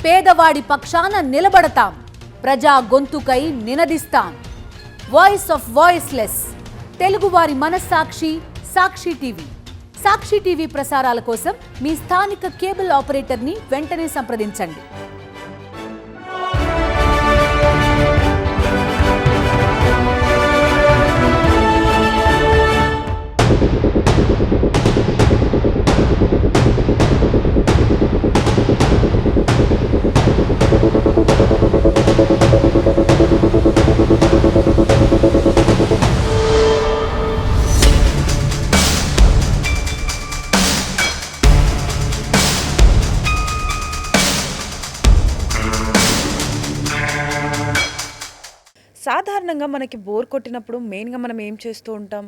పేదవాడి పక్షాన నిలబడతాం, ప్రజా గొంతుకై నినదిస్తాం. వాయిస్ ఆఫ్ వాయిస్లెస్, తెలుగువారి మనస్సాక్షి సాక్షి టీవీ. సాక్షి టీవీ ప్రసారాల కోసం మీ స్థానిక కేబుల్ ఆపరేటర్ని వెంటనే సంప్రదించండి. సాధారణంగా మనకి బోర్ కొట్టినప్పుడు మెయిన్గా మనం ఏం చేస్తూ ఉంటాం?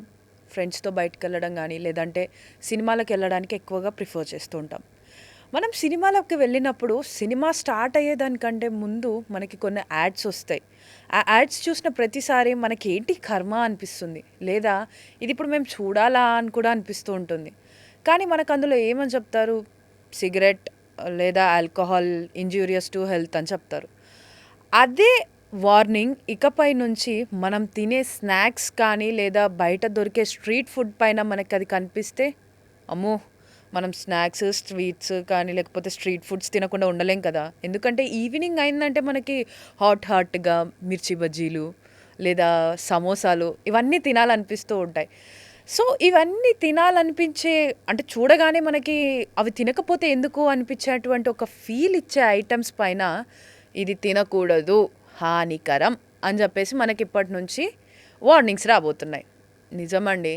ఫ్రెండ్స్తో బయటకు వెళ్ళడం కానీ లేదంటే సినిమాలకు వెళ్ళడానికి ఎక్కువగా ప్రిఫర్ చేస్తూ ఉంటాం. మనం సినిమాలకు వెళ్ళినప్పుడు సినిమా స్టార్ట్ అయ్యేదానికంటే ముందు మనకి కొన్ని యాడ్స్ వస్తాయి. ఆ యాడ్స్ చూసిన ప్రతిసారి మనకి ఏంటి కర్మ అనిపిస్తుంది, లేదా ఇది ఇప్పుడు మేము చూడాలా అని కూడా అనిపిస్తూ ఉంటుంది. కానీ మనకు అందులో ఏమని చెప్తారు? సిగరెట్ లేదా ఆల్కహాల్ ఇంజూరియస్ టు హెల్త్ అని చెప్తారు. అదే వార్నింగ్ ఇకపై నుంచి మనం తినే స్నాక్స్ కానీ లేదా బయట దొరికే స్ట్రీట్ ఫుడ్ పైన మనకి అది కనిపిస్తే, అమ్మో మనం స్నాక్స్ స్వీట్స్ కానీ లేకపోతే స్ట్రీట్ ఫుడ్స్ తినకుండా ఉండలేం కదా. ఎందుకంటే ఈవినింగ్ అయిందంటే మనకి హాట్గా మిర్చి బజ్జీలు లేదా సమోసాలు ఇవన్నీ తినాలనిపిస్తూ ఉంటాయి. సో ఇవన్నీ తినాలనిపించే, అంటే చూడగానే మనకి అవి తినకపోతే ఎందుకు అనిపించేటువంటి ఒక ఫీల్ ఇచ్చే ఐటమ్స్ పైన ఇది తినకూడదు, హానికరం అని చెప్పేసి మనకి ఇప్పటి నుంచి వార్నింగ్స్ రాబోతున్నాయి. నిజమండి.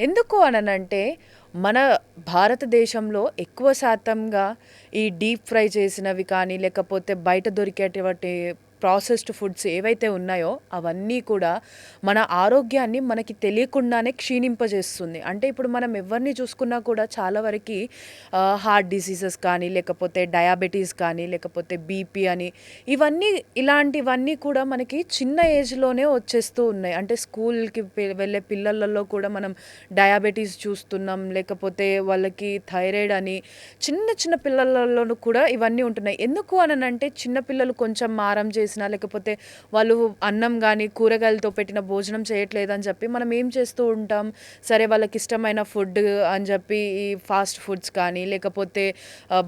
ఎందుకు అనంటే మన భారతదేశంలో ఎక్కువ శాతంగా ఈ డీప్ ఫ్రై చేసినవి కానీ లేకపోతే బయట దొరికేటువంటి ప్రాసెస్డ్ ఫుడ్స్ ఏవైతే ఉన్నాయో అవన్నీ కూడా మన ఆరోగ్యాన్ని మనకి తెలియకుండానే క్షీణింపజేస్తుంది. అంటే ఇప్పుడు మనం ఎవరిని చూసుకున్నా కూడా చాలా వరకు హార్ట్ డిసీజెస్ కానీ లేకపోతే డయాబెటీస్ కానీ లేకపోతే బీపీ అని ఇలాంటివన్నీ కూడా మనకి చిన్న ఏజ్లోనే వచ్చేస్తూ ఉన్నాయి. అంటే స్కూల్కి వెళ్ళే పిల్లలలో కూడా మనం డయాబెటీస్ చూస్తున్నాం, లేకపోతే వాళ్ళకి థైరాయిడ్ అని చిన్న చిన్న పిల్లలలో కూడా ఇవన్నీ ఉంటున్నాయి. ఎందుకు అనంటే చిన్నపిల్లలు కొంచెం మారం చేసినా లేకపోతే వాళ్ళు అన్నం కానీ కూరగాయలతో పెట్టిన భోజనం చేయట్లేదని చెప్పి మనం ఏం చేస్తూ ఉంటాం? సరే వాళ్ళకి ఇష్టమైన ఫుడ్ అని చెప్పి ఈ ఫాస్ట్ ఫుడ్స్ కానీ లేకపోతే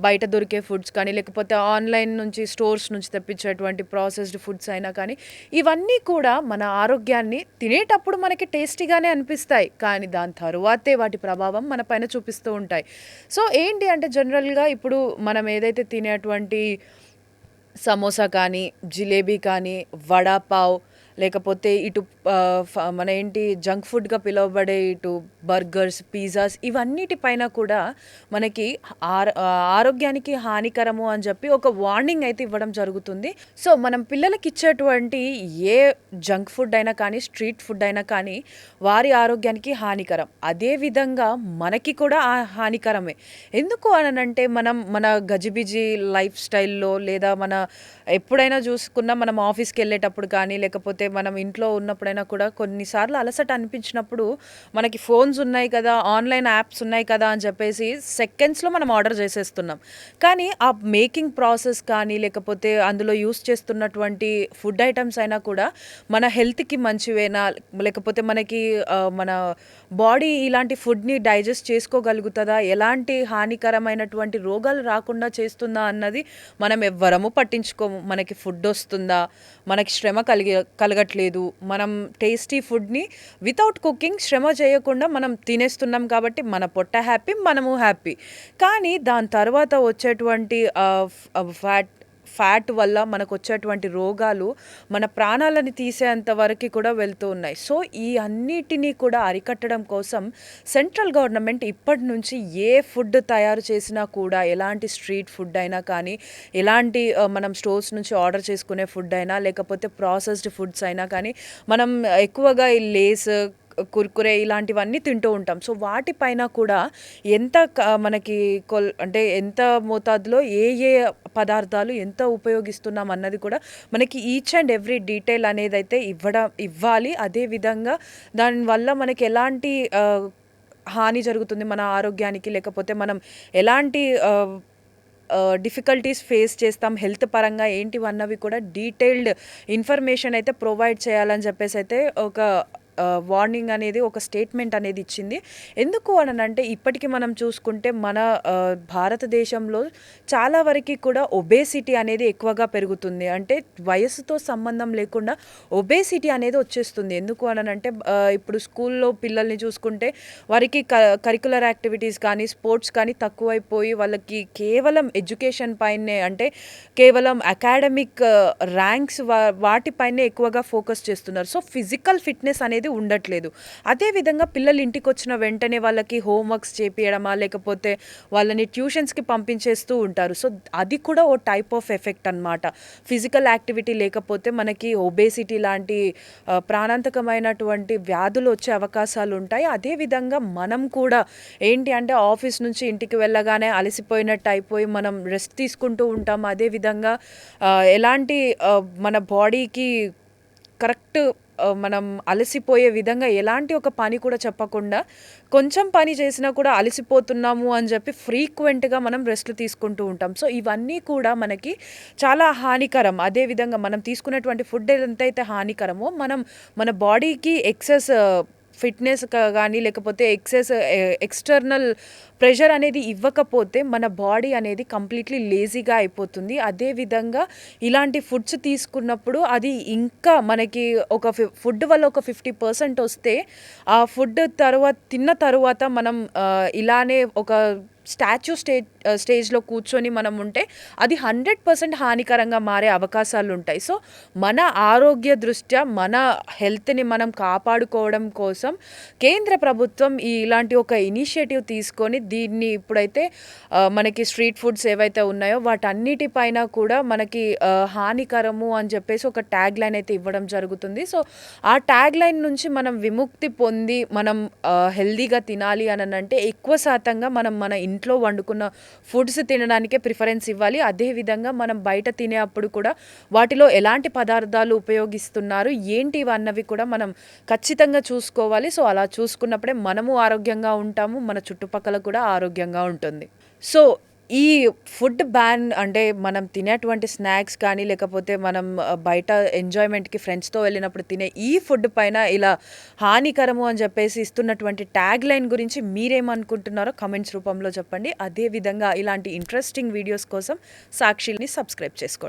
బయట దొరికే ఫుడ్స్ కానీ లేకపోతే ఆన్లైన్ నుంచి స్టోర్స్ నుంచి తెప్పించేటువంటి ప్రాసెస్డ్ ఫుడ్స్ అయినా కానీ ఇవన్నీ కూడా మన ఆరోగ్యాన్ని తినేటప్పుడు మనకి టేస్టీగానే అనిపిస్తాయి, కానీ దాని తరువాతే వాటి ప్రభావం మన పైన చూపిస్తూ ఉంటాయి. సో ఏంటి అంటే జనరల్గా ఇప్పుడు మనం ఏదైతే తినేటువంటి సమోసా కానీ జిలేబీ కానీ వడాపావ్ లేకపోతే ఇటు మన జంక్ ఫుడ్గా పిలువబడే ఇటు బర్గర్స్ పిజ్జాస్ ఇవన్నిటిపైన కూడా మనకి ఆరోగ్యానికి హానికరము అని చెప్పి ఒక వార్నింగ్ అయితే ఇవ్వడం జరుగుతుంది. సో మనం పిల్లలకి ఇచ్చేటువంటి ఏ జంక్ ఫుడ్ అయినా కానీ స్ట్రీట్ ఫుడ్ అయినా కానీ వారి ఆరోగ్యానికి హానికరం, అదేవిధంగా మనకి కూడా హానికరమే. ఎందుకు అనంటే మనం మన గజిబిజి లైఫ్ స్టైల్లో లేదా మన ఎప్పుడైనా చూసుకున్నా మనం ఆఫీస్కి వెళ్ళేటప్పుడు కానీ లేకపోతే మనం ఇంట్లో ఉన్నప్పుడైనా కూడా కొన్నిసార్లు అలసట అనిపించినప్పుడు మనకి ఫోన్స్ ఉన్నాయి కదా, ఆన్లైన్ యాప్స్ ఉన్నాయి కదా అని చెప్పేసి సెకండ్స్లో మనం ఆర్డర్ చేసేస్తున్నాం. కానీ ఆ మేకింగ్ ప్రాసెస్ కానీ లేకపోతే అందులో యూస్ చేస్తున్నటువంటి ఫుడ్ ఐటమ్స్ అయినా కూడా మన హెల్త్కి మంచివేనా, లేకపోతే మనకి మన బాడీ ఇలాంటి ఫుడ్ని డైజెస్ట్ చేసుకోగలుగుతుందా, ఎలాంటి హానికరమైనటువంటి రోగాలు రాకుండా చేస్తుందా అన్నది మనం ఎవ్వరము పట్టించుకోము. మనకి ఫుడ్ వస్తుందా, మనకి శ్రమ కలగట్లేదు, మనం టేస్టీ ఫుడ్ని వితౌట్ కుకింగ్ శ్రమ చేయకుండా మనం తినేస్తున్నాం కాబట్టి మన పొట్ట హ్యాపీ, మనము హ్యాపీ. కానీ దాని తర్వాత వచ్చేటువంటి ఫ్యాట్ వల్ల మనకు వచ్చేటువంటి రోగాలు మన ప్రాణాలను తీసేంత వరకు కూడా వెళ్తూ ఉన్నాయి. సో ఈ అన్నిటినీ కూడా అరికట్టడం కోసం సెంట్రల్ గవర్నమెంట్ ఇప్పటి నుంచి ఏ ఫుడ్ తయారు చేసినా కూడా ఎలాంటి స్ట్రీట్ ఫుడ్ అయినా కానీ ఎలాంటి మనం స్టోర్స్ నుంచి ఆర్డర్ చేసుకునే ఫుడ్ అయినా లేకపోతే ప్రాసెస్డ్ ఫుడ్స్ అయినా కానీ మనం ఎక్కువగా ఈ లేస్ కుర్కురే ఇలాంటివన్నీ తింటూ ఉంటాం. సో వాటిపైన కూడా ఎంత మనకి అంటే ఎంత మోతాదులో ఏ పదార్థాలు ఎంత ఉపయోగిస్తున్నాం అన్నది కూడా మనకి ఈచ్ అండ్ ఎవ్రీ డీటెయిల్ అనేది అయితే ఇవ్వాలి. అదేవిధంగా దానివల్ల మనకి ఎలాంటి హాని జరుగుతుంది మన ఆరోగ్యానికి, లేకపోతే మనం ఎలాంటి డిఫికల్టీస్ ఫేస్ చేస్తాం హెల్త్ పరంగా ఏంటివన్నవి కూడా డీటెయిల్డ్ ఇన్ఫర్మేషన్ అయితే ప్రొవైడ్ చేయాలని చెప్పేసి అయితే ఒక వార్నింగ్ అనేది ఒక స్టేట్మెంట్ అనేది ఇచ్చింది. ఎందుకు అనంటే ఇప్పటికి మనం చూసుకుంటే మన భారతదేశంలో చాలా వరకు కూడా ఒబేసిటీ అనేది ఎక్కువగా పెరుగుతుంది. అంటే వయసుతో సంబంధం లేకుండా ఒబేసిటీ అనేది వచ్చేస్తుంది. ఎందుకు అనంటే ఇప్పుడు స్కూల్లో పిల్లల్ని చూసుకుంటే వారికి కరిక్యులర్ యాక్టివిటీస్ కానీ స్పోర్ట్స్ కానీ తక్కువైపోయి వాళ్ళకి కేవలం ఎడ్యుకేషన్ పైనే అంటే కేవలం అకాడమిక్ ర్యాంక్స్ వాటిపైనే ఎక్కువగా ఫోకస్ చేస్తున్నారు. సో ఫిజికల్ ఫిట్నెస్ అనేది ఉండట్లేదు. అదేవిధంగా పిల్లలు ఇంటికి వచ్చిన వెంటనే వాళ్ళకి హోంవర్క్స్ చేపియడమా లేకపోతే వాళ్ళని ట్యూషన్స్కి పంపించేస్తూ ఉంటారు. సో అది కూడా ఓ టైప్ ఆఫ్ ఎఫెక్ట్ అనమాట. ఫిజికల్ యాక్టివిటీ లేకపోతే మనకి ఒబేసిటీ లాంటి ప్రాణాంతకమైనటువంటి వ్యాధులు వచ్చే అవకాశాలు ఉంటాయి. అదేవిధంగా మనం కూడా ఏంటి అంటే ఆఫీస్ నుంచి ఇంటికి వెళ్ళగానే అలసిపోయినట్టు అయిపోయి మనం రెస్ట్ తీసుకుంటూ ఉంటాం. అదేవిధంగా ఎలాంటి మన బాడీకి కరెక్ట్ మనం అలసిపోయే విధంగా ఎలాంటి ఒక పని కూడా చెప్పకుండా కొంచెం పని చేసినా కూడా అలసిపోతున్నాము అని చెప్పి ఫ్రీక్వెంట్గా మనం రెస్ట్ తీసుకుంటూ ఉంటాం. సో ఇవన్నీ కూడా మనకి చాలా హానికరం. అదేవిధంగా మనం తీసుకునేటువంటి ఫుడ్ ఎంతైతే హానికరమో మన బాడీకి ఎక్సెస్ ఫిట్నెస్ కానీ లేకపోతే ఎక్స్టర్నల్ ప్రెషర్ అనేది ఇవ్వకపోతే మన బాడీ అనేది కంప్లీట్లీ లేజీగా అయిపోతుంది. అదేవిధంగా ఇలాంటి ఫుడ్స్ తీసుకున్నప్పుడు అది ఇంకా మనకి ఒక ఫుడ్ వల్ల ఒక 50% వస్తే ఆ ఫుడ్ తిన్న తర్వాత మనం ఇలానే ఒక స్టేజ్లో కూర్చొని మనం ఉంటే అది 100% హానికరంగా మారే అవకాశాలు ఉంటాయి. సో మన ఆరోగ్య దృష్ట్యా మన హెల్త్ని మనం కాపాడుకోవడం కోసం కేంద్ర ప్రభుత్వం ఇలాంటి ఒక ఇనిషియేటివ్ తీసుకొని దీన్ని ఇప్పుడైతే మనకి స్ట్రీట్ ఫుడ్స్ ఏవైతే ఉన్నాయో వాటన్నిటిపైన కూడా మనకి హానికరము అని చెప్పేసి ఒక ట్యాగ్ లైన్ అయితే ఇవ్వడం జరుగుతుంది. సో ఆ ట్యాగ్ లైన్ నుంచి మనం విముక్తి పొంది మనం హెల్దీగా తినాలి అని అంటే ఎక్కువ శాతంగా మనం మన ఇంట్లో వండుకున్న ఫుడ్స్ తినడానికే ప్రిఫరెన్స్ ఇవ్వాలి. అదేవిధంగా మనం బయట తినే అప్పుడు కూడా వాటిలో ఎలాంటి పదార్థాలు ఉపయోగిస్తున్నారు ఏంటి అన్నవి కూడా మనం ఖచ్చితంగా చూసుకోవాలి. సో అలా చూసుకున్నప్పుడే మనము ఆరోగ్యంగా ఉంటాము, మన చుట్టుపక్కల కూడా ఆరోగ్యంగా ఉంటుంది. సో ఈ ఫుడ్ బ్యాన్ అంటే మనం తినేటువంటి స్నాక్స్ కానీ లేకపోతే మనం బయట ఎంజాయ్మెంట్కి ఫ్రెండ్స్తో వెళ్ళినప్పుడు తినే ఈ ఫుడ్ పైన ఇలా హానికరము అని చెప్పేసి ఇస్తున్నటువంటి ట్యాగ్ లైన్ గురించి మీరేమనుకుంటున్నారో కమెంట్స్ రూపంలో చెప్పండి. అదేవిధంగా ఇలాంటి ఇంట్రెస్టింగ్ వీడియోస్ కోసం సాక్షిని సబ్స్క్రైబ్ చేసుకోండి.